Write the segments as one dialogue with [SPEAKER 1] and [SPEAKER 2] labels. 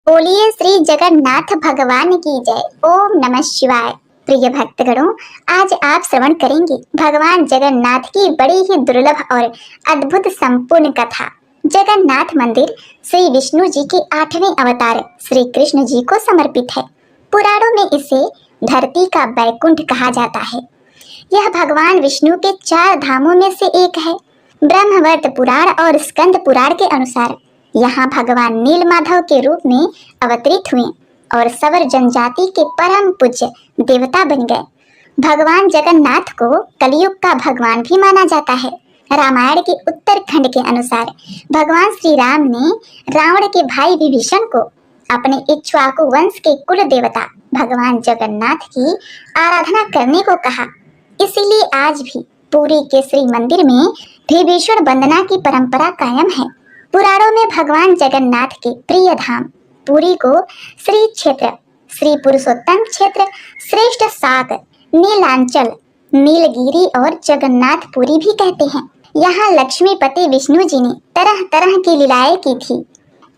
[SPEAKER 1] बोलिए श्री जगन्नाथ भगवान की जय। ओम नमः शिवाय। प्रिय भक्तगणों, आज आप श्रवण करेंगे भगवान जगन्नाथ की बड़ी ही दुर्लभ और अद्भुत संपूर्ण कथा। जगन्नाथ मंदिर श्री विष्णु जी के 8वें अवतार श्री कृष्ण जी को समर्पित है। पुराणों में इसे धरती का बैकुंठ कहा जाता है। यह भगवान विष्णु के 4 धामों में से एक है। ब्रह्मवर्त पुराण और स्कंद पुराण के अनुसार यहाँ भगवान नीलमाधव के रूप में अवतरित हुए और सवर जनजाति के परम पूज्य देवता बन गए। भगवान जगन्नाथ को कलयुग का भगवान भी माना जाता है। रामायण के उत्तरखंड के अनुसार भगवान श्री राम ने रावण के भाई विभीषण को अपने इक्ष्वाकु वंश के कुल देवता भगवान जगन्नाथ की आराधना करने को कहा। इसीलिए आज भी पुरी के श्री मंदिर में विभीषण वंदना की परंपरा कायम है। पुराणों में भगवान जगन्नाथ के प्रिय धाम पुरी को श्री क्षेत्र, श्री पुरुषोत्तम क्षेत्र, श्रेष्ठ साग, नीलांचल, नीलगिरी और जगन्नाथपुरी भी कहते हैं। यहाँ लक्ष्मीपति विष्णु जी ने तरह तरह की लीलाएं की थी।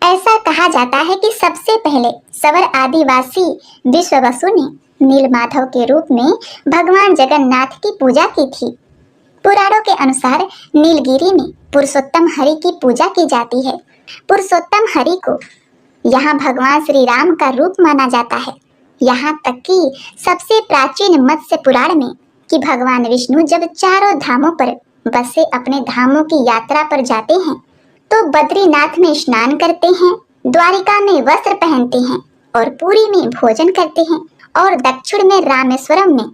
[SPEAKER 1] ऐसा कहा जाता है कि सबसे पहले सवर आदिवासी विश्ववसु ने नीलमाधव के रूप में भगवान जगन्नाथ की पूजा की थी। पुराणों के अनुसार नीलगिरी में पुरुषोत्तम हरि की पूजा की जाती है। पुरुषोत्तम हरि को यहाँ भगवान श्री राम का रूप माना जाता है। यहाँ तक कि सबसे प्राचीन मत्स्य पुराण में कि भगवान विष्णु जब चारों धामों पर बसे अपने धामों की यात्रा पर जाते हैं तो बद्रीनाथ में स्नान करते हैं, द्वारिका में वस्त्र पहनते हैं और पुरी में भोजन करते हैं और दक्षिण में रामेश्वरम में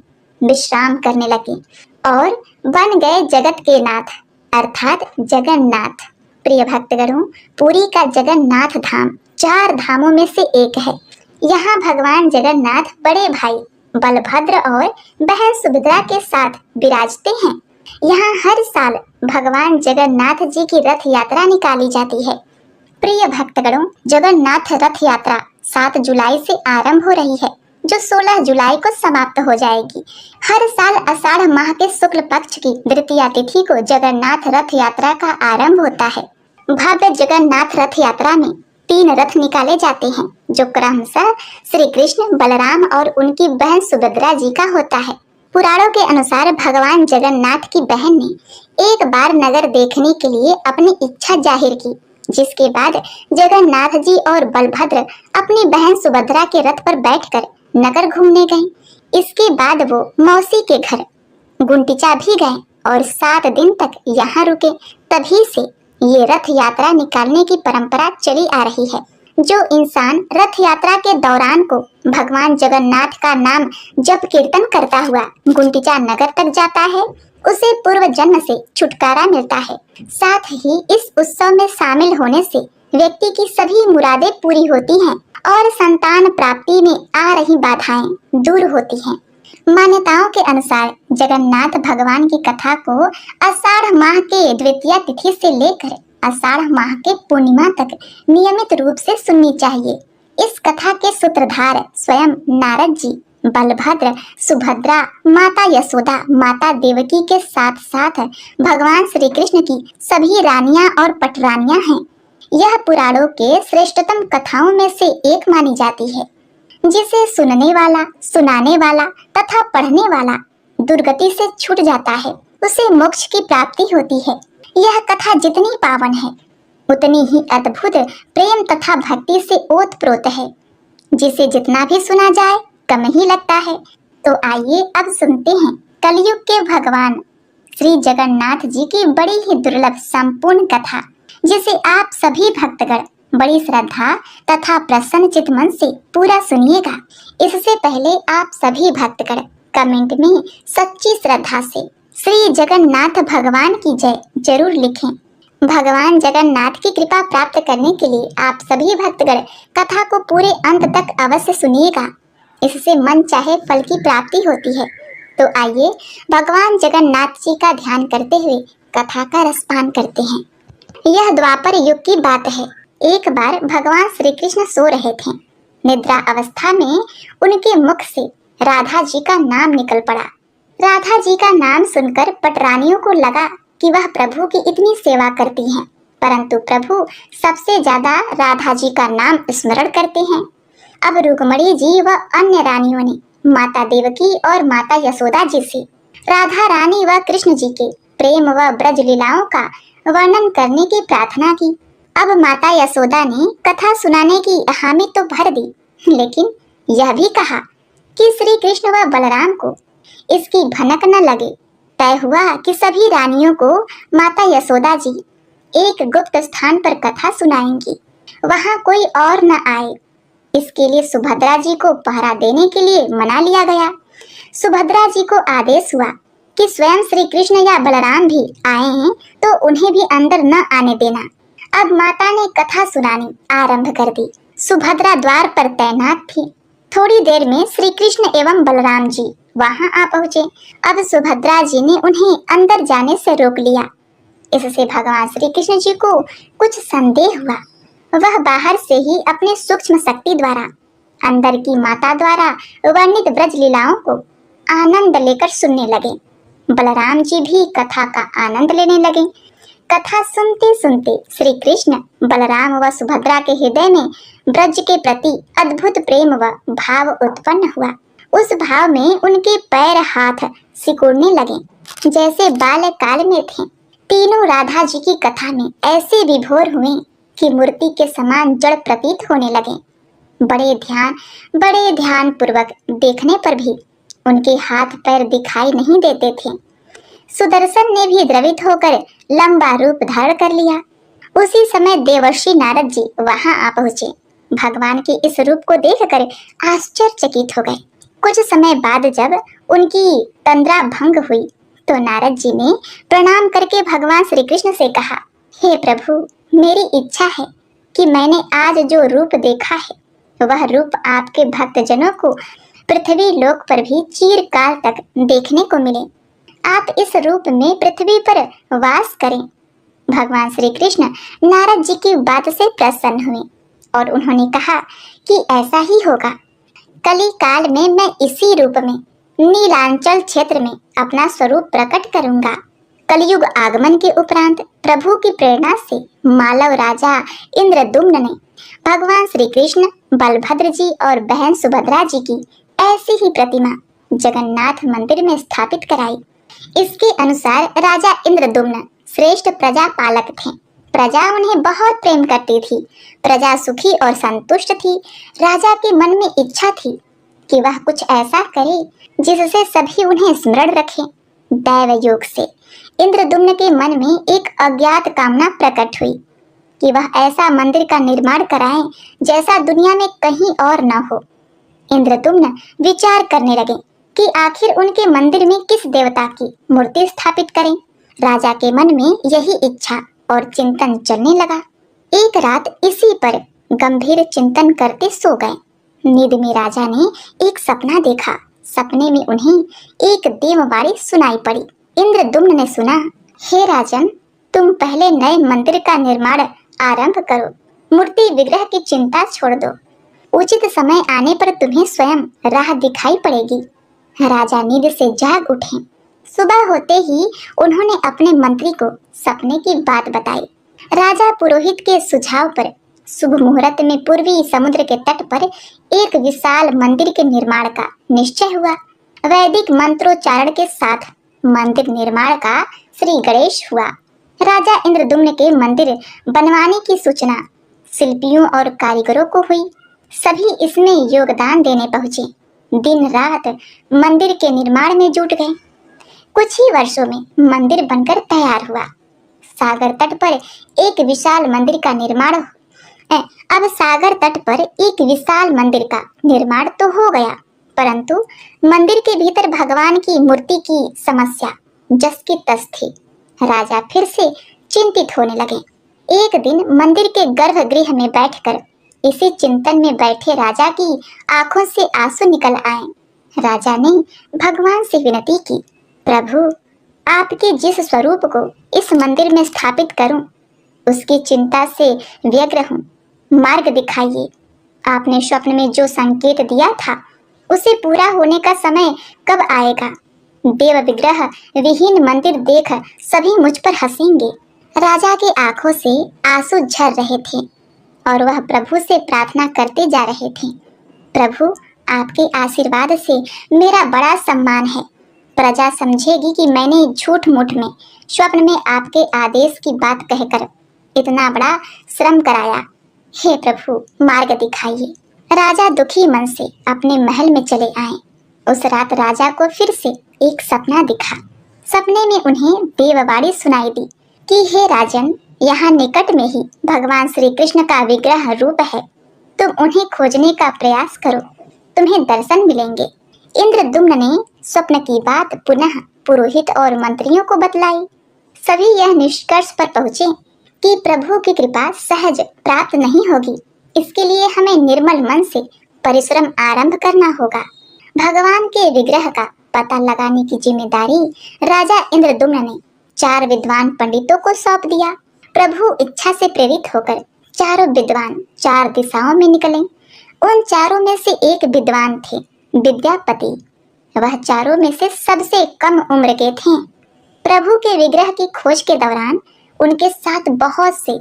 [SPEAKER 1] विश्राम करने लगे और बन गए जगत के नाथ अर्थात जगन्नाथ। प्रिय भक्तगणों, पुरी का जगन्नाथ धाम 4 धामों में से एक है। यहाँ भगवान जगन्नाथ बड़े भाई बलभद्र और बहन सुभद्रा के साथ विराजते हैं। यहाँ हर साल भगवान जगन्नाथ जी की रथ यात्रा निकाली जाती है। प्रिय भक्तगणों, जगन्नाथ रथ यात्रा 7 जुलाई से आरंभ हो रही है जो 16 जुलाई को समाप्त हो जाएगी। हर साल आषाढ़ माह के शुक्ल पक्ष की द्वितीया तिथि को जगन्नाथ रथ यात्रा का आरंभ होता है। भव्य जगन्नाथ रथ यात्रा में 3 रथ निकाले जाते हैं जो क्रमशः श्री कृष्ण, बलराम और उनकी बहन सुभद्रा जी का होता है। पुराणों के अनुसार भगवान जगन्नाथ की बहन ने एक बार नगर देखने के लिए अपनी इच्छा जाहिर की, जिसके बाद जगन्नाथ जी और बलभद्र अपनी बहन सुभद्रा के रथ पर बैठकर नगर घूमने गए। इसके बाद वो मौसी के घर गुंटिचा भी गए और 7 दिन तक यहाँ रुके। तभी से ये रथ यात्रा निकालने की परंपरा चली आ रही है। जो इंसान रथ यात्रा के दौरान को भगवान जगन्नाथ का नाम जप कीर्तन करता हुआ गुंटिचा नगर तक जाता है उसे पूर्व जन्म से छुटकारा मिलता है। साथ ही इस उत्सव में शामिल होने से व्यक्ति की सभी मुरादें पूरी होती हैं और संतान प्राप्ति में आ रही बाधाएं दूर होती हैं। मान्यताओं के अनुसार जगन्नाथ भगवान की कथा को आषाढ़ माह के द्वितीया तिथि से लेकर आषाढ़ माह के पूर्णिमा तक नियमित रूप से सुननी चाहिए। इस कथा के सूत्रधार स्वयं नारद जी, बलभद्र, सुभद्रा, माता यशोदा, माता देवकी के साथ साथ भगवान श्री कृष्ण की सभी रानियां और पटरानियां हैं। यह पुराणों के श्रेष्ठतम कथाओं में से एक मानी जाती है, जिसे सुनने वाला, सुनाने वाला तथा पढ़ने वाला दुर्गति से छूट जाता है, उसे मोक्ष की प्राप्ति होती है। यह कथा जितनी पावन है उतनी ही अद्भुत प्रेम तथा भक्ति से ओतप्रोत है, जिसे जितना भी सुना जाए कम ही लगता है। तो आइए अब सुनते हैं कलयुग के भगवान श्री जगन्नाथ जी की बड़ी ही दुर्लभ संपूर्ण कथा, जिसे आप सभी भक्तगण बड़ी श्रद्धा तथा प्रसन्न चित मन से पूरा सुनिएगा। इससे पहले आप सभी भक्तगण कमेंट में सच्ची श्रद्धा से श्री जगन्नाथ भगवान की जय जरूर लिखें। भगवान जगन्नाथ की कृपा प्राप्त करने के लिए आप सभी भक्तगण कथा को पूरे अंत तक अवश्य सुनिएगा। इससे मन चाहे फल की प्राप्ति होती है। तो आइए भगवान जगन्नाथ जी का ध्यान करते हुए कथा का रसपान करते हैं। यह द्वापर युग की बात है। एक बार भगवान श्री कृष्ण सो रहे थे। निद्रा अवस्था में उनके मुख से राधा जी का नाम निकल पड़ा। राधा जी का नाम सुनकर पटरानियों को लगा कि वह प्रभु की इतनी सेवा करती हैं परंतु प्रभु सबसे ज्यादा राधा जी का नाम स्मरण करते हैं। अब रुक्मणी जी व अन्य रानियों ने माता देवकी और माता यशोदा जी से राधा रानी व कृष्ण जी के प्रेम व ब्रज लीलाओं का वर्णन करने की प्रार्थना की। अब माता यशोदा ने कथा सुनाने की हामी तो भर दी, लेकिन यह भी कहा कि श्री कृष्ण व बलराम को इसकी भनक न लगे। तय हुआ कि सभी रानियों को माता यशोदा जी एक गुप्त स्थान पर कथा सुनाएंगी, वहां कोई और न आए। इसके लिए सुभद्रा जी को पहरा देने के लिए मना लिया गया। सुभद्रा जी को आदेश हुआ कि स्वयं श्री कृष्ण या बलराम भी आए हैं तो उन्हें भी अंदर न आने देना। अब माता ने कथा सुनानी आरंभ कर दी। सुभद्रा द्वार पर तैनात थी। थोड़ी देर में श्री कृष्ण एवं बलराम जी वहां आ पहुंचे। अब सुभद्रा जी ने उन्हें अंदर जाने से रोक लिया। इससे भगवान श्री कृष्ण जी को कुछ संदेह हुआ। वह बाहर से ही अपने सूक्ष्म शक्ति द्वारा अंदर की माता द्वारा वर्णित ब्रज लीलाओं को आनंद लेकर सुनने लगे। बलराम जी भी कथा का आनंद लेने लगे। कथा सुनते सुनते श्री कृष्ण, बलराम व सुभद्रा के हृदय में ब्रज के प्रति अद्भुत प्रेम व भाव उत्पन्न हुआ। उस भाव में उनके पैर हाथ सिकुड़ने लगे जैसे बाल्यकाल में थे। तीनों राधा जी की कथा में ऐसे विभोर हुए कि मूर्ति के समान जड़ प्रतीत होने लगे। बड़े ध्यान पूर्वक देखने पर भी उनके हाथ पैर दिखाई नहीं देते थे। सुदर्शन ने भी द्रवित होकर लंबा रूप धारण कर लिया। उसी समय देवर्षि नारद जी वहां आ पहुंचे। भगवान के इस रूप को देखकर आश्चर्यचकित हो गए। कुछ समय बाद जब उनकी तंद्रा भंग हुई तो नारद जी ने प्रणाम करके भगवान श्री कृष्ण से कहा, हे प्रभु, मेरी इच्छा है कि मैंने आज जो रूप देखा है वह रूप आपके भक्त जनों को पृथ्वी लोक पर भी चिरकाल तक देखने को मिले। आप इस रूप में पृथ्वी पर वास करें। भगवान श्री कृष्ण नारद जी की बात से प्रसन्न हुए और उन्होंने कहा कि ऐसा ही होगा। कली काल में मैं इसी रूप में नीलांचल क्षेत्र में अपना स्वरूप प्रकट करूंगा। कलयुग आगमन के उपरांत प्रभु की प्रेरणा से मालव राजा इंद्रदुम्न ने भगवान श्री कृष्ण, बलभद्र जी और बहन सुभद्रा जी की ऐसी ही प्रतिमा जगन्नाथ मंदिर में स्थापित कराई। इसके अनुसार राजा इंद्रदुम्न श्रेष्ठ प्रजा पालक थे। प्रजा उन्हें बहुत प्रेम करती थी। प्रजा सुखी और संतुष्ट थी। राजा के मन में इच्छा थी कि वह कुछ ऐसा करे जिससे सभी उन्हें स्मरण रखें। दैव योग से इंद्रदुम्न के मन में एक अज्ञात कामना प्रकट हुई कि वह ऐसा मंदिर का निर्माण कराएं जैसा दुनिया में कहीं और न हो। इंद्रदुम्न विचार करने लगे कि आखिर उनके मंदिर में किस देवता की मूर्ति स्थापित करें। राजा के मन में यही इच्छा और चिंतन चलने लगा। एक रात इसी पर गंभीर चिंतन करते सो गए। नींद में राजा ने एक सपना देखा। सपने में उन्हें एक देववाणी सुनाई पड़ी। इंद्रदुम्न ने सुना, हे राजन, तुम पहले नए मंदिर का निर्माण आरंभ करो। मूर्ति विग्रह की चिंता छोड़ दो। उचित समय आने पर तुम्हें स्वयं राह दिखाई पड़ेगी। राजा नींद से जाग उठे। सुबह होते ही उन्होंने अपने मंत्री को सपने की बात बताई। राजा पुरोहित के सुझाव पर शुभ मुहूर्त में पूर्वी समुद्र के तट पर एक विशाल मंदिर के निर्माण का निश्चय हुआ। वैदिक मंत्रोच्चारण के साथ मंदिर निर्माण का श्री गणेश हुआ। राजा इंद्रदुम्न के मंदिर बनवाने की सूचना शिल्पियों और कारीगरों को हुई। सभी इसमें योगदान देने पहुंचे। दिन रात मंदिर के निर्माण में जुट गए। कुछ ही वर्षों में मंदिर बनकर तैयार हुआ। सागर तट पर एक विशाल मंदिर का निर्माण अब सागर तट पर एक विशाल मंदिर का निर्माण तो हो गया, परंतु मंदिर के भीतर भगवान की मूर्ति की समस्या जस की तस थी। राजा फिर से चिंतित होने लगे। एक दिन मंदिर के गर्भगृह में बैठकर इसी चिंतन में बैठे राजा की आंखों से आंसू निकल आए। राजा ने भगवान से विनती की, प्रभु, आपके जिस स्वरूप को इस मंदिर में स्थापित करूं, उसकी चिंता से व्यग्र हूं। मार्ग दिखाइए। आपने स्वप्न में जो संकेत दिया था उसे पूरा होने का समय कब आएगा? देव विग्रह विहीन मंदिर देख सभी मुझ पर हंसेंगे। राजा की आंखों से आंसू झर रहे थे और वह प्रभु से प्रार्थना करते जा रहे थे। प्रभु, आपके आशीर्वाद से मेरा बड़ा सम्मान है। प्रजा समझेगी कि मैंने झूठ मूठ में स्वप्न में आपके आदेश की बात कहकर इतना बड़ा श्रम कराया। हे प्रभु, मार्ग दिखाइए। राजा दुखी मन से अपने महल में चले आए। उस रात राजा को फिर से एक सपना दिखा। सपने में उन्हें देववाणी सुनाई दी कि हे राजन, यहाँ निकट में ही भगवान श्री कृष्ण का विग्रह रूप है। तुम उन्हें खोजने का प्रयास करो, तुम्हें दर्शन मिलेंगे। इंद्रदुम्न ने स्वप्न की बात पुनः पुरोहित और मंत्रियों को बतलाई। सभी यह निष्कर्ष पर पहुंचे कि प्रभु की कृपा सहज प्राप्त नहीं होगी। इसके लिए हमें निर्मल मन से परिश्रम आरंभ करना होगा। भगवान के विग्रह का पता लगाने की जिम्मेदारी राजा इंद्रदुम्न ने 4 विद्वान पंडितों को सौंप दिया। प्रभु इच्छा से प्रेरित होकर चारों विद्वान 4 दिशाओं में निकले। उन चारों में से एक विद्वान थे विद्यापति। वह चारों में से सबसे कम उम्र के थे। प्रभु के विग्रह की खोज के दौरान उनके साथ बहुत से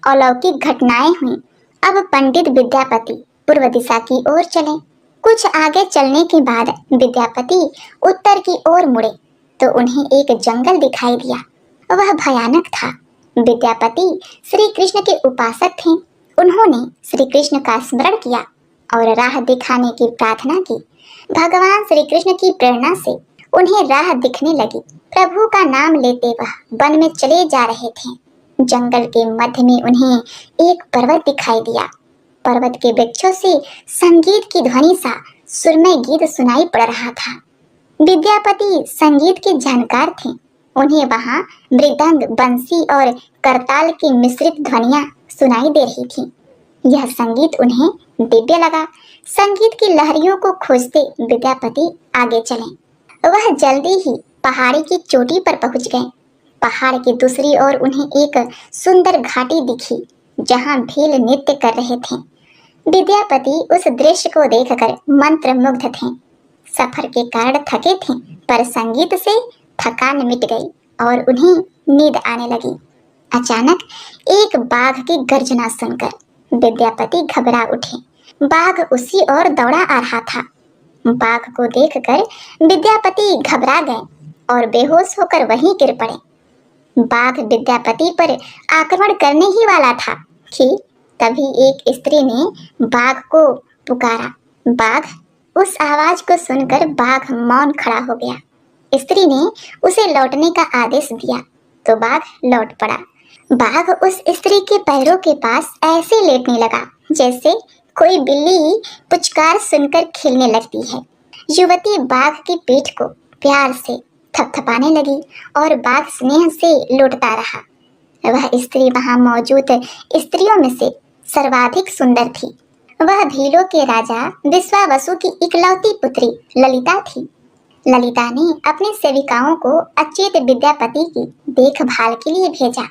[SPEAKER 1] अलौकिक घटनाएं हुई। अब पंडित विद्यापति पूर्व दिशा की ओर चले। कुछ आगे चलने के बाद विद्यापति उत्तर की ओर मुड़े तो उन्हें एक जंगल दिखाई दिया। वह भयानक था। विद्यापति श्री कृष्ण के उपासक थे। उन्होंने श्री कृष्ण का स्मरण किया और राह दिखाने की प्रार्थना की। भगवान श्री कृष्ण की प्रेरणा से उन्हें राह दिखने लगी। प्रभु का नाम लेते वह वन में चले जा रहे थे। जंगल के मध्य में उन्हें एक पर्वत दिखाई दिया। पर्वत के वृक्षों से संगीत की ध्वनि सा सुरमय गीत सुनाई पड़ रहा था। विद्यापति संगीत के जानकार थे। उन्हें वहां मृदंग, बंसी और करताल की मिश्रित ध्वनियां सुनाई दे रही थी। यह संगीत उन्हें दिव्य लगा। संगीत की लहरियों को खोजते विद्यापति आगे चले। वह जल्दी ही पहाड़ी की चोटी पर पहुंच गए। पहाड़ की दूसरी ओर उन्हें एक सुंदर घाटी दिखी जहां भील नृत्य कर रहे थे। विद्यापति उस दृश्य को देखकर मंत्रमुग्ध थे। सफर के कारण थके थे, पर संगीत से थकान मिट गई और उन्हें नींद आने लगी। अचानक एक बाघ की गर्जना सुनकर विद्यापति घबरा उठे। बाघ उसी ओर दौड़ा आ रहा था। बाघ को देखकर विद्यापति घबरा गए और बेहोश होकर वहीं गिर पड़े। बाघ विद्यापति पर आक्रमण करने ही वाला था कि तभी एक स्त्री ने बाघ को पुकारा। बाघ! उस आवाज को सुनकर बाघ मौन खड़ा हो गया। स्त्री ने उसे लौटने का आदेश दिया तो बाघ लौट पड़ा। बाघ उस स्त्री के पैरों के पास ऐसे लेटने लगा जैसे कोई बिल्ली पुचकार सुनकर खेलने लगती है। युवती बाघ की पीठ को प्यार से थपथपाने लगी और बाघ स्नेह से लौटता रहा। वह स्त्री वहां मौजूद स्त्रियों में से सर्वाधिक सुंदर थी। वह भीलों के राजा विश्वावसु की इकलौती पुत्री ललिता थी। ललिता ने अपनी सेविकाओं को अचेत विद्यापति की देखभाल के लिए भेजा।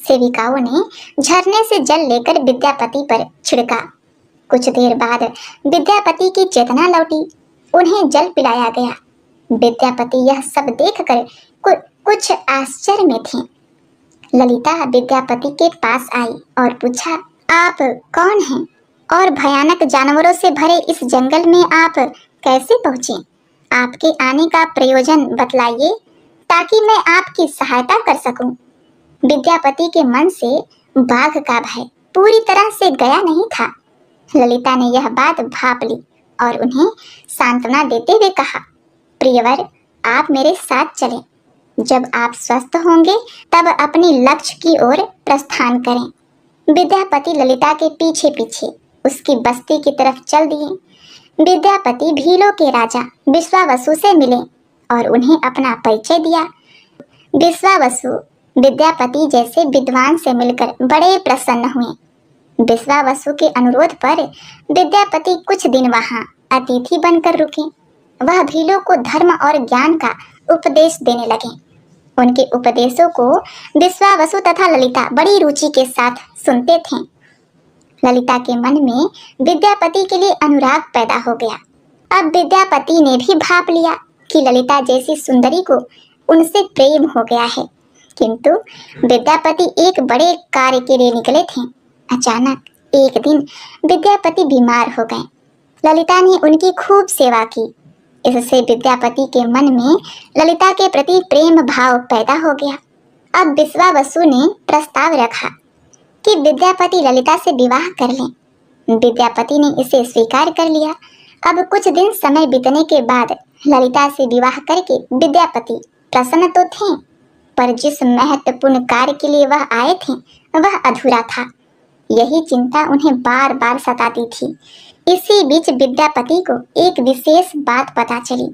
[SPEAKER 1] सेविकाओं ने झरने से जल लेकर विद्यापति पर छिड़का। कुछ देर बाद विद्यापति की चेतना लौटी। उन्हें जल पिलाया गया। विद्यापति यह सब देखकर कुछ आश्चर्य में थे। ललिता विद्यापति के पास आई और पूछा, आप कौन हैं और भयानक जानवरों से भरे इस जंगल में आप कैसे पहुंचे? आपके आने का प्रयोजन बतलाइए ताकि मैं आपकी सहायता कर सकूं। विद्यापति के मन से बाघ का भय पूरी तरह से गया नहीं था। ललिता ने यह बात भांप ली और उन्हें सांत्वना देते हुए कहा, प्रियवर, आप मेरे साथ चलें। जब आप स्वस्थ होंगे तब अपने लक्ष्य की ओर प्रस्थान करें। विद्यापति ललिता के पीछे पीछे उसकी बस्ती की तरफ चल दिए। विद्यापति भीलों के राजा विश्वावसु से मिले और उन्हें अपना परिचय दिया। विश्वावसु विद्यापति जैसे विद्वान से मिलकर बड़े प्रसन्न हुए। विश्वावसु के अनुरोध पर विद्यापति कुछ दिन वहां अतिथि बनकर रुके। वह भीलों को धर्म और ज्ञान का उपदेश देने लगे। उनके उपदेशों को विश्वावसु तथा ललिता बड़ी रुचि के साथ सुनते थे। ललिता के मन में विद्यापति के लिए अनुराग पैदा हो गया। अब विद्यापति ने भी भांप लिया कि ललिता जैसी सुंदरी को उनसे प्रेम हो गया है। किंतु विद्यापति एक बड़े कार्य के लिए निकले थे। अचानक एक दिन विद्यापति बीमार हो गए। ललिता ने उनकी खूब सेवा की। इससे विद्यापति के मन में ललिता के प्रति प्रेम भाव पैदा हो गया। अब विश्वावसु ने प्रस्ताव रखा कि विद्यापति ललिता से विवाह कर लें। विद्यापति ने इसे स्वीकार कर लिया। अब कुछ दिन समय बीतने के बाद ललिता से विवाह करके विद्यापति प्रसन्न तो थे, पर जिस महत्वपूर्ण कार्य के लिए वह आए थे वह अधूरा था। यही चिंता उन्हें बार बार सताती थी। इसी बीच विद्यापति को एक विशेष बात पता चली।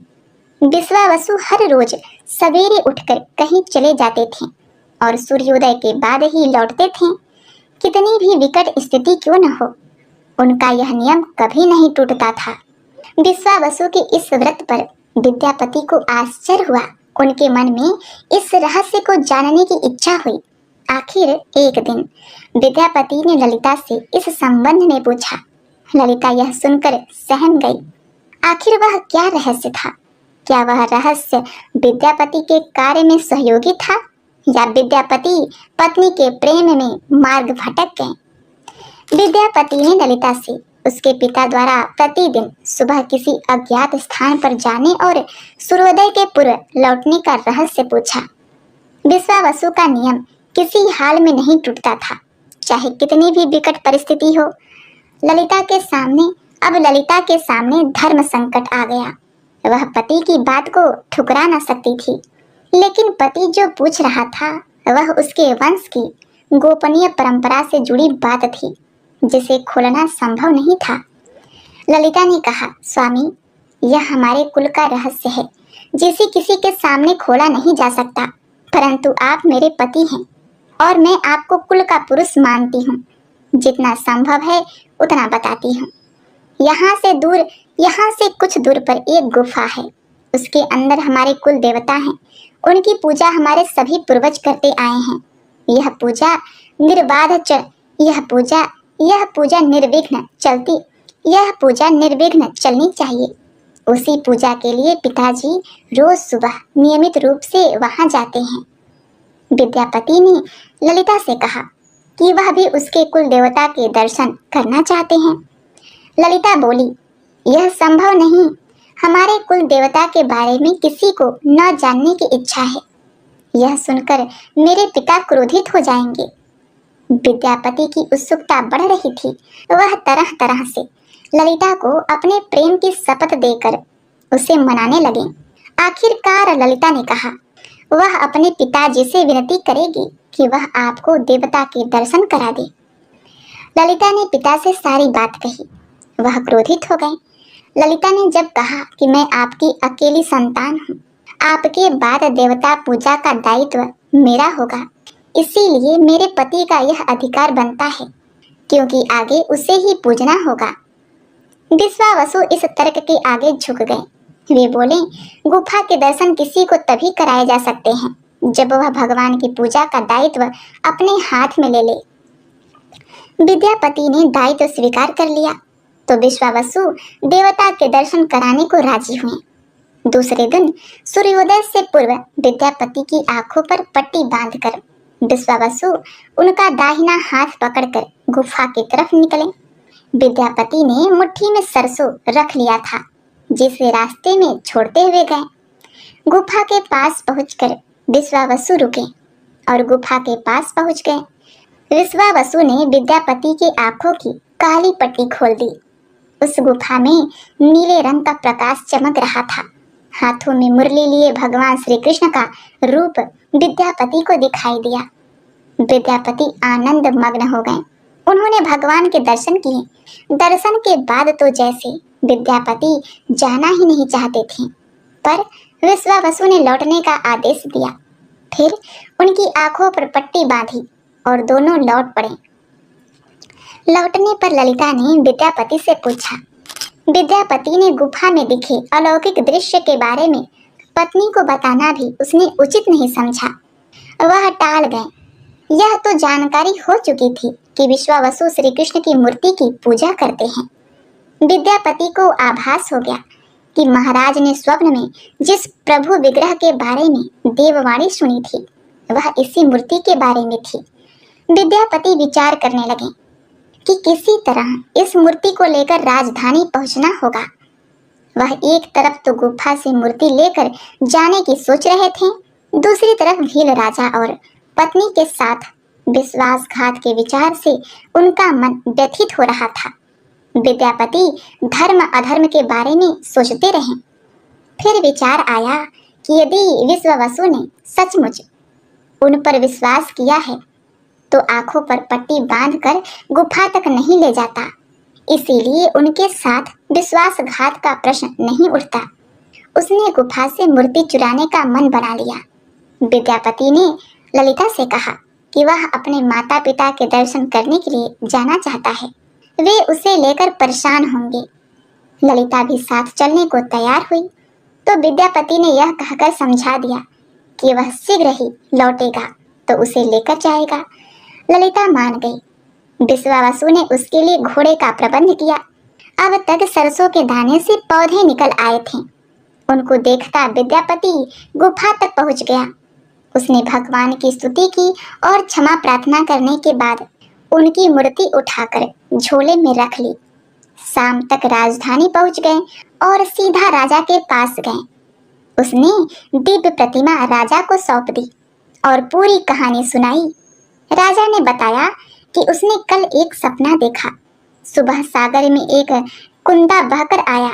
[SPEAKER 1] विश्वावसु हर रोज सवेरे उठकर कहीं चले जाते थे और सूर्योदय के बाद ही लौटते थे। कितनी भी विकट स्थिति क्यों न हो, उनका यह नियम कभी नहीं टूटता था। विश्वावसु के इस व्रत पर विद्यापति को आश्चर्य हुआ। उनके मन में इस रहस्य को जानने की इच्छा हुई। आखिर एक दिन विद्यापति ने ललिता से इस संबंध में पूछा। ललिता यह सुनकर सहम गई। आखिर वह क्या रहस्य था? क्या वह रहस्य विद्यापति के कार्य में सहयोगी था या विद्यापति पत्नी के प्रेम में मार्ग भटक गए? विद्यापति ने ललिता से उसके पिता द्वारा प्रतिदिन सुबह किसी अज्ञात स्थान पर जाने और सूर्योदय के पूर्व लौटने का रहस्य पूछा। विश्वावसु का नियम किसी हाल में नहीं टूटता था, चाहे कितनी भी विकट परिस्थिति हो। ललिता के सामने धर्म संकट आ गया। वह पति की बात को ठुकरा न सकती थी, लेकिन पति जो पूछ रहा था वह उसके वंश की गोपनीय परंपरा से जुड़ी बात थी, जिसे खोलना संभव नहीं था। ललिता ने कहा, स्वामी, यह हमारे कुल का रहस्य है, जिसे किसी के सामने खोला नहीं जा सकता, परंतु आप मेरे पति हैं और मैं आपको कुल का पुरुष मानती हूँ। जितना संभव है उतना बताती हूँ। यहाँ से कुछ दूर पर एक गुफा है। उसके अंदर हमारे कुल देवता हैं। उनकी पूजा हमारे सभी पूर्वज करते आए हैं। यह पूजा निर्विघ्न चलनी चाहिए। उसी पूजा के लिए पिताजी रोज सुबह नियमित रूप से वहां जाते हैं। विद्यापति ने ललिता से कहा कि वह भी उसके कुल देवता के दर्शन करना चाहते हैं। ललिता बोली, यह संभव नहीं। हमारे कुल देवता के बारे में किसी को न जानने की इच्छा है। यह सुनकर मेरे पिता क्रोधित हो जाएंगे। विद्यापति की उत्सुकता बढ़ रही थी। वह तरह तरह से ललिता को अपने प्रेम की शपथ देकर उसे मनाने लगे। आखिरकार ललिता ने कहा, वह अपने पिताजी से विनती करेगी कि वह आपको देवता के दर्शन करा दे। ललिता ने पिता से सारी बात कही। वह क्रोधित हो गए। ललिता ने जब कहा कि मैं आपकी अकेली संतान हूँ, आपके बाद देवता पूजा का दायित्व मेरा होगा, इसीलिए मेरे पति का यह अधिकार बनता है, क्योंकि आगे उसे ही पूजना होगा। विश्वावसु इस तर्क के आगे झुक गए। वे बोले, गुफा के दर्शन किसी को तभी कराए जा सकते हैं जब वह भगवान की पूजा का दायित्व अपने हाथ में ले ले। विद्यापति ने दायित्व स्वीकार कर लिया तो विश्वावसु देवता के दर्शन कराने को राजी हुए। दूसरे दिन सूर्योदय से पूर्व विद्यापति की आंखों पर पट्टी बांधकर विश्वावसु उनका दाहिना हाथ पकड़कर गुफा की तरफ निकले। विद्यापति ने मुट्ठी में सरसों रख लिया था, जिसे रास्ते में छोड़ते हुए गए। गुफा के पास पहुंचकर विश्वावसु रुके और गुफा के पास पहुंच गए। विश्वावसु ने विद्यापति की आंखों की काली पट्टी खोल दी। उस गुफा में नीले रंग का प्रकाश चमक रहा था। हाथों में मुरली लिए भगवान श्री कृष्ण का रूप विद्यापति को दिखाई दिया। विद्यापति आनंद मग्न हो गए। उन्होंने भगवान के दर्शन किए। दर्शन के बाद तो जैसे विद्यापति जाना ही नहीं चाहते थे, पर विश्वावसु ने लौटने का आदेश दिया। फिर उनकी आंखों पर पट्टी बांधी और दोनों लौट पड़े। लौटने पर ललिता ने विद्यापति से पूछा। विद्यापति ने गुफा में दिखे अलौकिक दृश्य के बारे में पत्नी को बताना भी उसने उचित नहीं समझा। वह टाल गए। यह तो जानकारी हो चुकी थी कि विश्वावसु श्री कृष्ण की मूर्ति की पूजा करते हैं। विद्यापति को आभास हो गया कि महाराज ने स्वप्न में जिस प्रभु विग्रह के बारे में देववाणी सुनी थी वह इसी मूर्ति के बारे में थी। विद्यापति विचार करने लगे कि किसी तरह इस मूर्ति को लेकर राजधानी पहुंचना होगा। वह एक तरफ तो गुफा से मूर्ति लेकर जाने की सोच रहे थे, दूसरी तरफ भील राजा और पत्नी के साथ विश्वासघात के विचार से उनका मन व्यथित हो रहा था। विद्यापति धर्म अधर्म के बारे में सोचते रहे। फिर विचार आया कि यदि विश्वावसु ने सचमुच उन पर विश्वास किया है तो आंखों पर पट्टी बांधकर गुफा तक नहीं ले जाता, इसीलिए उनके साथ विश्वासघात का प्रश्न नहीं उठता। उसने गुफा से मूर्ति चुराने का मन बना लिया। विद्यापति ने ललिता से कहा कि वह अपने माता पिता के दर्शन करने के लिए जाना चाहता है, वे उसे लेकर परेशान होंगे। ललिता भी साथ चलने को तैयार हुई तो विद्यापति ने यह कहकर समझा दिया कि वह शीघ्र ही लौटेगा तो उसे लेकर जाएगा। ललिता मान गई। विश्वावसु ने उसके लिए घोड़े का प्रबंध किया। अब तक सरसों के दाने से पौधे निकल आए थे। उनको देखता विद्यापति गुफा तक पहुंच गया। उसने भगवान की स्तुति की और क्षमा प्रार्थना करने के बाद उनकी मूर्ति उठाकर झोले में रख ली। शाम तक राजधानी पहुंच गए और सीधा राजा के पास गए। उसने दिव्य प्रतिमा राजा को सौंप दी और पूरी कहानी सुनाई। राजा ने बताया कि उसने कल एक सपना देखा। सुबह सागर में एक कुंदा बहकर आया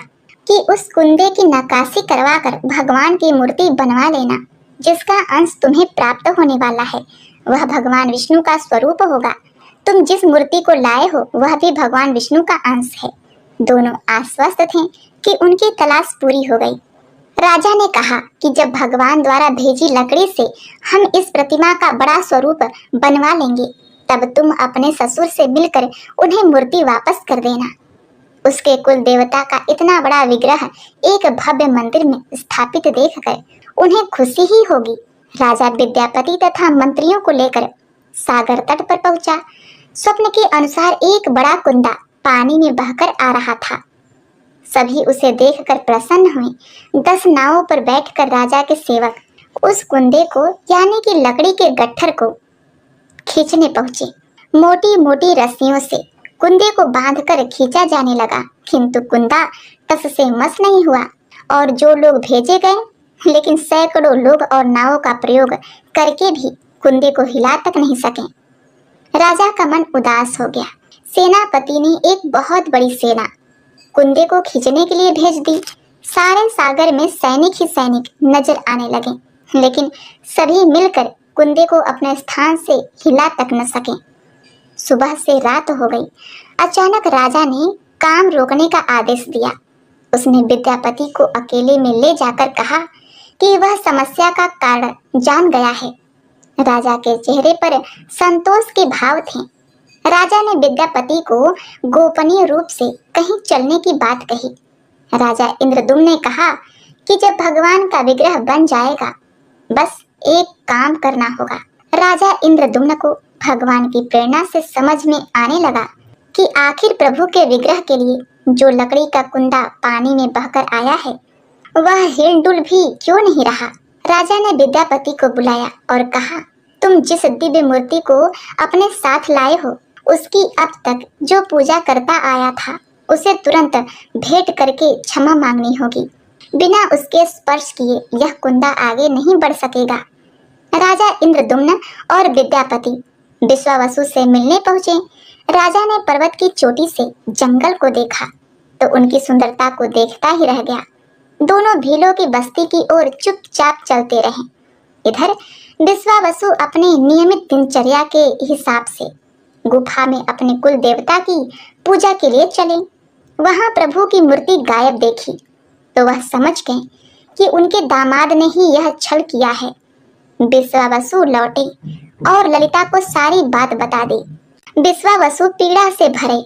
[SPEAKER 1] कि उस कुंदे की नक्काशी करवाकर भगवान की मूर्ति बनवा लेना। जिसका अंश तुम्हें प्राप्त होने वाला है वह भगवान विष्णु का स्वरूप होगा। तुम जिस मूर्ति को लाए हो वह भी भगवान विष्णु का अंश है। दोनों आश्वस्त थे कि उनकी तलाश पूरी हो गई। राजा ने कहा कि जब भगवान द्वारा भेजी लकड़ी से हम इस प्रतिमा का बड़ा स्वरूप बनवा लेंगे तब तुम अपने ससुर से मिलकर उन्हें मूर्ति वापस कर देना। उसके कुल देवता का इतना बड़ा विग्रह एक भव्य मंदिर में स्थापित देखकर उन्हें खुशी ही होगी। राजा विद्यापति तथा मंत्रियों को लेकर सागर तट पर पहुंचा। स्वप्न के अनुसार एक बड़ा कुंदा पानी में बहकर आ रहा था। सभी उसे देखकर प्रसन्न हुए। 10 नावों पर बैठकर राजा के सेवक उस कुंदे को यानी कि लकड़ी के गट्ठर को खींचने पहुंचे। मोटी मोटी रस्सियों से कुंदे को बांधकर खींचा जाने लगा, किंतु कुंदा टस से मस नहीं हुआ और जो लोग भेजे गए लेकिन सैकड़ों लोग और नावों का प्रयोग करके भी कुंदे को हिला तक नहीं सके। राजा का मन उदास हो गया। सेनापति ने एक बहुत बड़ी सेना कुंदे को खींचने के लिए भेज दी। सारे सागर में सैनिक ही सैनिक नजर आने लगे, लेकिन सभी मिलकर कुंदे को अपने स्थान से हिला तक न सके। सुबह से रात हो गई। अचानक राजा ने काम रोकने का आदेश दिया। उसने विद्यापति को अकेले में ले जाकर कहा कि वह समस्या का कारण जान गया है। राजा के चेहरे पर संतोष के भाव थे। राजा ने विद्यापति को गोपनीय रूप से कहीं चलने की बात कही। राजा इंद्रदुम्न ने कहा कि जब भगवान का विग्रह बन जाएगा बस एक काम करना होगा। राजा इंद्रदुम्न को भगवान की प्रेरणा से समझ में आने लगा कि आखिर प्रभु के विग्रह के लिए जो लकड़ी का कुंदा पानी में बहकर आया है वह हिलडुल भी क्यों नहीं रहा। राजा ने विद्यापति को बुलाया और कहा, तुम जिस दिव्य मूर्ति को अपने साथ लाए हो उसकी अब तक जो पूजा करता आया था उसे तुरंत भेंट करके क्षमा मांगनी होगी। बिना उसके स्पर्श किए यह कुंदा आगे नहीं बढ़ सकेगा। राजा इंद्रदुम्न और विद्यापति विश्वावसु से मिलने पहुंचे। राजा ने पर्वत की चोटी से जंगल को देखा तो उनकी सुंदरता को देखता ही रह गया। दोनों भीलों की बस्ती की ओर चुपचाप चलते रहे। इधर विश्वावसु अपने नियमित दिनचर्या के हिसाब से गुफा में अपने कुल देवता की पूजा के लिए चले। वहां प्रभु की मूर्ति गायब देखी तो वह समझ गए कि उनके दामाद ने ही यह छल किया है। विश्वावसु लौटे और ललिता को सारी बात बता दी। विश्वावसु पीड़ा से भरे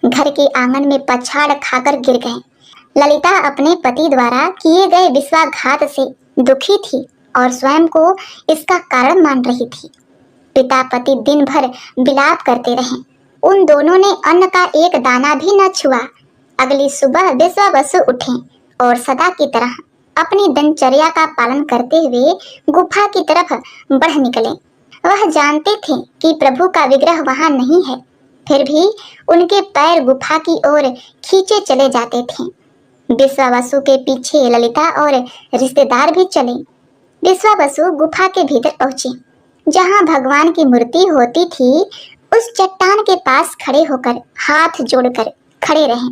[SPEAKER 1] घर के आंगन में पछाड़ खाकर गिर गए। ललिता अपने पति द्वारा किए गए विश्वासघात से दुखी थी और स्वयं को इसका कारण मान रही थी। पिता पति दिन भर विलाप करते रहे। उन दोनों ने अन्न का एक दाना भी न छुआ। अगली सुबह विश्वावसु उठे और सदा की तरह अपनी दिनचर्या का पालन करते हुए गुफा की तरफ बढ़ निकले। वह जानते थे कि प्रभु का विग्रह वहां नहीं है, फिर भी उनके पैर गुफा की ओर खींचे चले जाते थे। विश्वावसु के पीछे ललिता और रिश्तेदार भी चले। विश्वावसु गुफा के भीतर पहुंचे। जहां भगवान की मूर्ति होती थी, उस चट्टान के पास खड़े होकर हाथ जोड़कर खड़े रहे।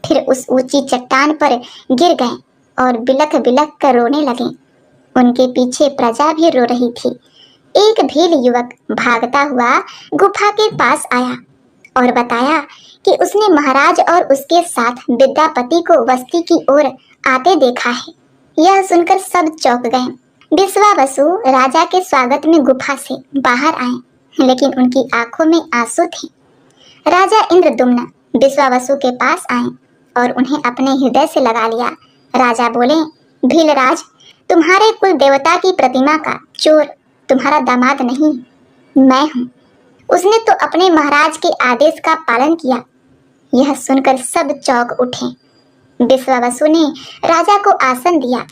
[SPEAKER 1] फिर उस ऊंची चट्टान पर गिर गए और बिलख बिलख कर रोने लगे। उनके पीछे प्रजा भी रो रही थी। एक भील युवक भागता हुआ गुफा के पास आया और बताया कि उसने महाराज और उसके साथ विद्यापति को बस्ती की ओर आते देखा है। यह सुनकर सब चौंक गए। विश्वावसु राजा के स्वागत में गुफा से बाहर आए, लेकिन उनकी आंखों में आंसू थे। राजा इंद्रदुम्न विश्वावसु के पास आए और उन्हें अपने हृदय से लगा लिया। राजा बोले, भीलराज, तुम्हारे कुल देवता की प्रतिमा का चोर तुम्हारा दामाद नहीं, मैं हूँ। उसने तो अपने महाराज के आदेश का पालन किया। यह सुनकर सब चौंक उठे। विश्वावसु ने राजा को आसन दिया।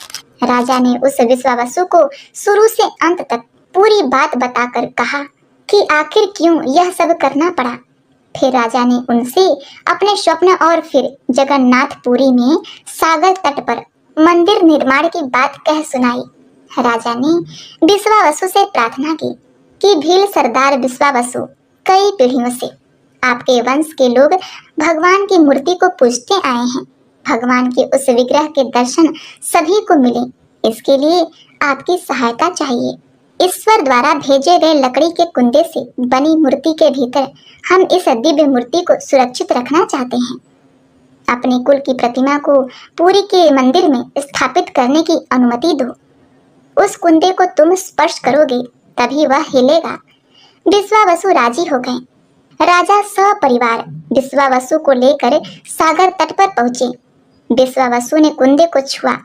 [SPEAKER 1] राजा ने उस विश्वावसु को शुरू से अंत तक पूरी बात बताकर कहा कि आखिर क्यों यह सब करना पड़ा। फिर राजा ने उनसे अपने स्वप्न और फिर जगन्नाथपुरी में सागर तट पर मंदिर निर्माण की बात कह सुनाई। राजा ने विश्वावसु से प्रार्थना की कि भील सरदार विश्वावसु, कई पीढ़ियों से आपके वंश के लोग भगवान की मूर्ति को पूजते आए हैं। भगवान के उस विग्रह के दर्शन सभी को मिले, इसके लिए आपकी सहायता चाहिए। ईश्वर द्वारा भेजे गए लकड़ी के कुंदे से बनी मूर्ति के भीतर हम इस दिव्य मूर्ति को सुरक्षित रखना चाहते हैं। अपने कुल की प्रतिमा को पुरी के मंदिर में स्थापित करने की अनुमति दो। उस कुंदे को तुम स्पर्श करोगे तभी वह हिलेगा। विश्वावसु राजी हो गए। राजा सपरिवार विश्वावसु को लेकर सागर तट पर पहुंचे। विश्वावसु ने कुंदे को छुआ।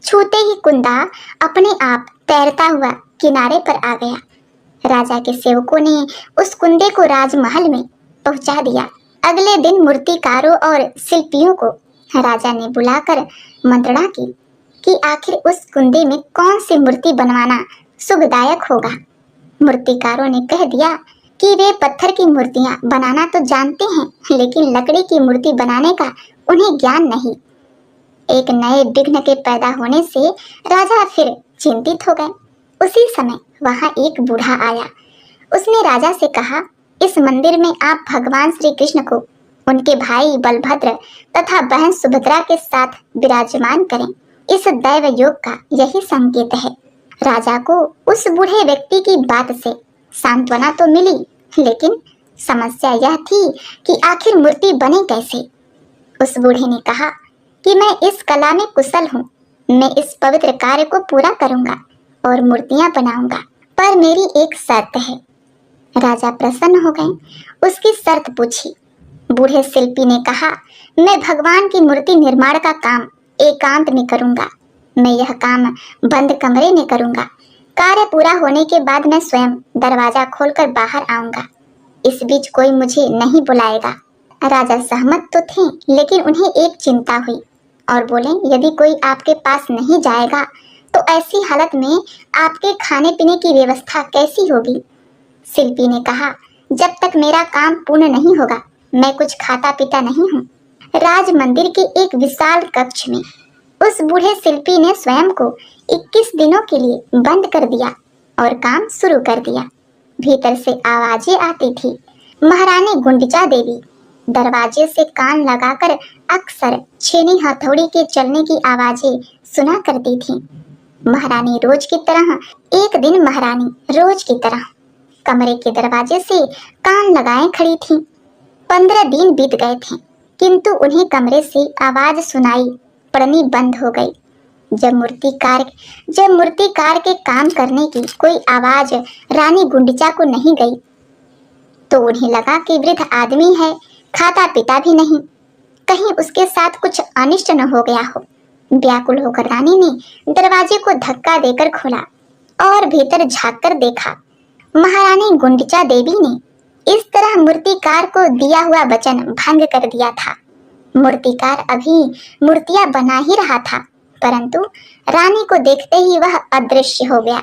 [SPEAKER 1] छूते ही कुंदा अपने आप तैरता हुआ किनारे पर आ गया। राजा के सेवकों ने उस कुंदे को राजमहल में पहुंचा दिया। अगले दिन मूर्तिकारों और शिल्पियों को राजा ने बुलाकर मंत्रणा की कि आखिर उस कुंदे में कौन सी मूर्ति बनवाना शुभदायक होगा। मूर्तिकारों ने कह दिया कि वे पत्थर की मूर्तियां बनाना तो जानते हैं, लेकिन लकड़ी की मूर्ति बनाने का उन्हें ज्ञान नहीं। एक नए विघ्न के पैदा होने से राजा फिर चिंतित हो गए। उसी समय वहां एक बूढ़ा आया। उसने राजा से कहा, इस मंदिर में आप भगवान श्री कृष्ण को उनके भाई बलभद्र तथा बहन सुभद्रा के साथ विराजमान करें। इस दैव योग का यही संकेत है। राजा को उस बूढ़े व्यक्ति की बात से सांत्वना तो मिली, लेकिन समस्या यह थी कि आखिर मूर्ति बने कैसे। उस बूढ़े ने कहा कि मैं इस कला में कुशल हूँ, मैं इस पवित्र कार्य को पूरा करूंगा और मूर्तियां बनाऊंगा, पर मेरी एक शर्त है। राजा प्रसन्न हो गए। उसकी शर्त पूछी। बूढ़े शिल्पी ने कहा, मैं भगवान की मूर्ति निर्माण का काम एकांत में करूंगा। मैं यह काम बंद कमरे में करूंगा। कार्य पूरा होने के बाद मैं स्वयं दरवाजा खोलकर बाहर आऊंगा। इस बीच कोई मुझे नहीं बुलाएगा। राजा सहमत तो थे, लेकिन उन्हें एक चिंता हुई और बोले, यदि कोई आपके पास नहीं जाएगा तो ऐसी हालत में आपके खाने पीने की व्यवस्था कैसी होगी। शिल्पी ने कहा, जब तक मेरा काम पूर्ण नहीं होगा मैं कुछ खाता पीता नहीं हूँ। राज मंदिर के एक विशाल कक्ष में उस बूढ़े शिल्पी ने स्वयं को 21 दिनों के लिए बंद कर दिया और काम शुरू कर दिया। भीतर से आवाजें आती थी। महारानी गुंडिचा देवी दरवाजे से कान लगाकर अक्सर छेनी हथौड़ी के चलने की आवाजें सुना करती थी। महारानी रोज की तरह एक दिन महारानी रोज की तरह कमरे के दरवाजे से कान लगाए खड़ी थी। 15 दिन बीत गए थे, किंतु उन्हें कमरे से आवाज सुनाई पड़नी बंद हो गई। जब मूर्तिकार के काम करने की कोई आवाज रानी गुंडिचा को नहीं गई तो उन्हें लगा कि वृद्ध आदमी है, खाता पीता भी नहीं, कहीं उसके साथ कुछ अनिष्ट न हो गया हो। व्याकुल होकर रानी ने दरवाजे को धक्का देकर खोला और भीतर झांककर देखा। महारानी गुंडिचा देवी ने इस तरह मूर्तिकार को दिया हुआ वचन भंग कर दिया था। मूर्तिकार अभी मूर्तियां बना ही रहा था परंतु रानी को देखते ही वह अदृश्य हो गया।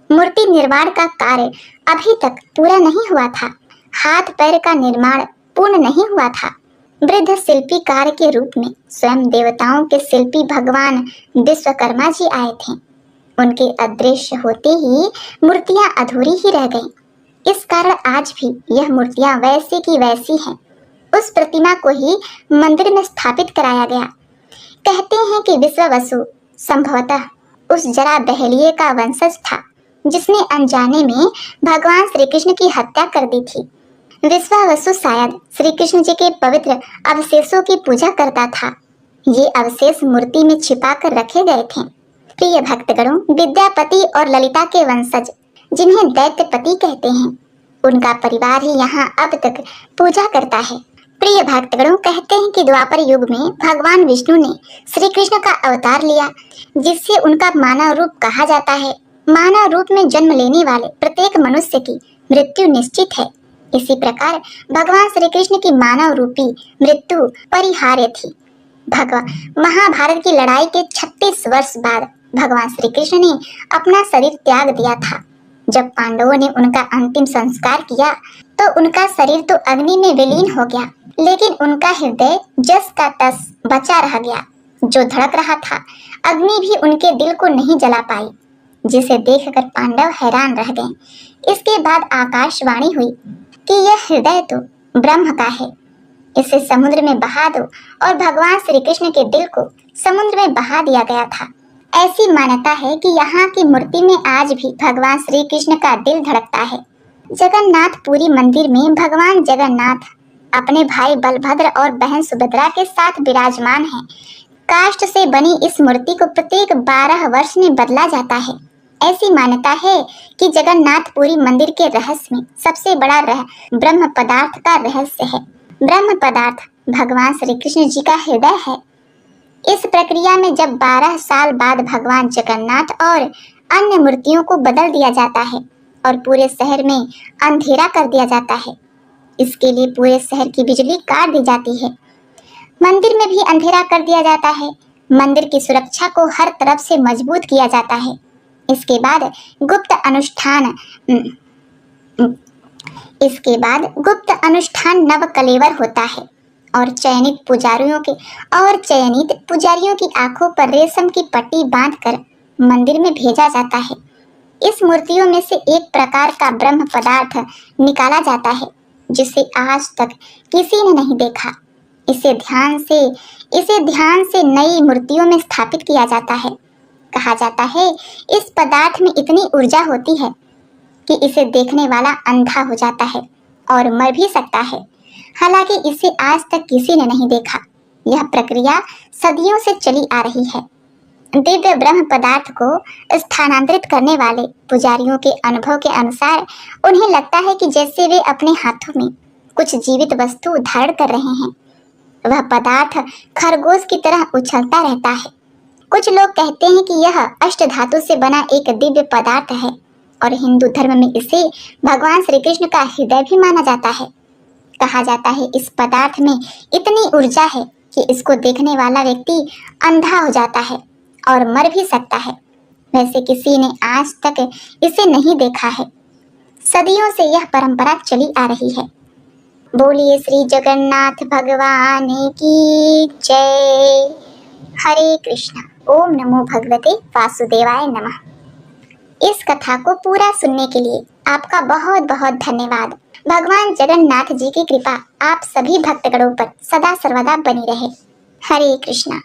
[SPEAKER 1] मूर्ति निर्माण का कार्य अभी तक पूरा नहीं हुआ था। हाथ पैर का निर्माण पूर्ण नहीं हुआ था। वृद्ध शिल्पीकार के रूप में स्वयं देवताओं के शिल्पी भगवान विश्वकर्मा जी आए थे। उनके अदृश्य होते ही मूर्तियां अधूरी ही रह गईं। इस कारण आज भी यह मूर्तियां वैसी की वैसी हैं। उस प्रतिमा को ही मंदिर में स्थापित कराया गया। कहते हैं कि विश्वावसु संभवतः उस जरा बहलिए का वंशज था जिसने अनजाने में भगवान श्री कृष्ण की हत्या कर दी थी। विश्वावसु शायद श्री कृष्ण जी के पवित्र अवशेषों की पूजा करता था। ये अवशेष मूर्ति में छिपा कर रखे गए थे। प्रिय भक्तगणों, विद्यापति और ललिता के वंशज जिन्हें दैत्यपति कहते हैं, उनका परिवार ही यहाँ अब तक पूजा करता है। प्रिय भक्तगणों, कहते हैं कि द्वापर युग में भगवान विष्णु ने श्री कृष्ण का अवतार लिया, जिससे उनका मानव रूप कहा जाता है। मानव रूप में जन्म लेने वाले प्रत्येक मनुष्य की मृत्यु निश्चित है। इसी प्रकार भगवान श्री कृष्ण की मानव रूपी मृत्यु परिहार्य थी। महाभारत की लड़ाई के 36 वर्ष बाद भगवान श्री कृष्ण ने अपना शरीर त्याग दिया था। जब पांडवों ने उनका अंतिम संस्कार किया तो उनका शरीर तो अग्नि में विलीन हो गया, लेकिन उनका हृदय जस का तस बचा रह गया। जो धड़क रहा था, अग्नि भी उनके दिल को नहीं जला पाई, जिसे देखकर पांडव हैरान रह गए। इसके बाद आकाशवाणी हुई कि यह हृदय तो ब्रह्म का है, इसे समुद्र में बहा दो, और भगवान श्री कृष्ण के दिल को समुद्र में बहा दिया गया था। ऐसी मान्यता है कि यहाँ की मूर्ति में आज भी भगवान श्री कृष्ण का दिल धड़कता है। जगन्नाथपुरी मंदिर में भगवान जगन्नाथ अपने भाई बलभद्र और बहन सुभद्रा के साथ विराजमान हैं। काष्ठ से बनी इस मूर्ति को प्रत्येक 12 वर्ष में बदला जाता है। ऐसी मान्यता है कि जगन्नाथपुरी मंदिर के रहस्य में सबसे बड़ा ब्रह्म पदार्थ का रहस्य है। ब्रह्म पदार्थ भगवान श्री कृष्ण जी का हृदय है। इस प्रक्रिया में जब 12 साल बाद भगवान जगन्नाथ और अन्य मूर्तियों को बदल दिया जाता है और पूरे शहर में अंधेरा कर दिया जाता है, इसके लिए पूरे शहर की बिजली काट दी जाती है। मंदिर में भी अंधेरा कर दिया जाता है। मंदिर की सुरक्षा को हर तरफ से मजबूत किया जाता है। इसके बाद गुप्त अनुष्ठान नव कलेवर होता है और चयनित पुजारियों की आंखों पर रेशम की पट्टी बांधकर मंदिर में भेजा जाता है। इस मूर्तियों में से एक प्रकार का ब्रह्म पदार्थ निकाला जाता है जिसे आज तक किसी ने नहीं देखा। इसे ध्यान से नई मूर्तियों में स्थापित किया जाता है। कहा जाता है इस पदार्थ में इतनी ऊर्जा होती है कि इसे देखने वाला अंधा हो जाता है और मर भी सकता है। हालांकि इसे आज तक किसी ने नहीं देखा। यह प्रक्रिया सदियों से चली आ रही है। दिव्य ब्रह्म पदार्थ को स्थानांतरित करने वाले पुजारियों के अनुभव के अनुसार उन्हें लगता है कि जैसे वे अपने हाथों में कुछ जीवित वस्तु धारण कर रहे हैं। वह पदार्थ खरगोश की तरह उछलता रहता है। कुछ लोग कहते हैं कि यह अष्ट धातु से बना एक दिव्य पदार्थ है और हिंदू धर्म में इसे भगवान श्री कृष्ण का हृदय भी माना जाता है। कहा जाता है इस पदार्थ में इतनी ऊर्जा है कि इसको देखने वाला व्यक्ति अंधा हो जाता है और मर भी सकता है। वैसे किसी ने आज तक इसे नहीं देखा है। सदियों से यह परंपरा चली आ रही है। बोलिए श्री जगन्नाथ भगवान की जय। हरे कृष्णा। ओम नमो भगवते वासुदेवाय नमः। इस कथा को पूरा सुनने के लिए आपका बहुत बहुत धन्यवाद। भगवान जगन्नाथ जी की कृपा आप सभी भक्तगणों पर सदा सर्वदा बनी रहे। हरे कृष्णा।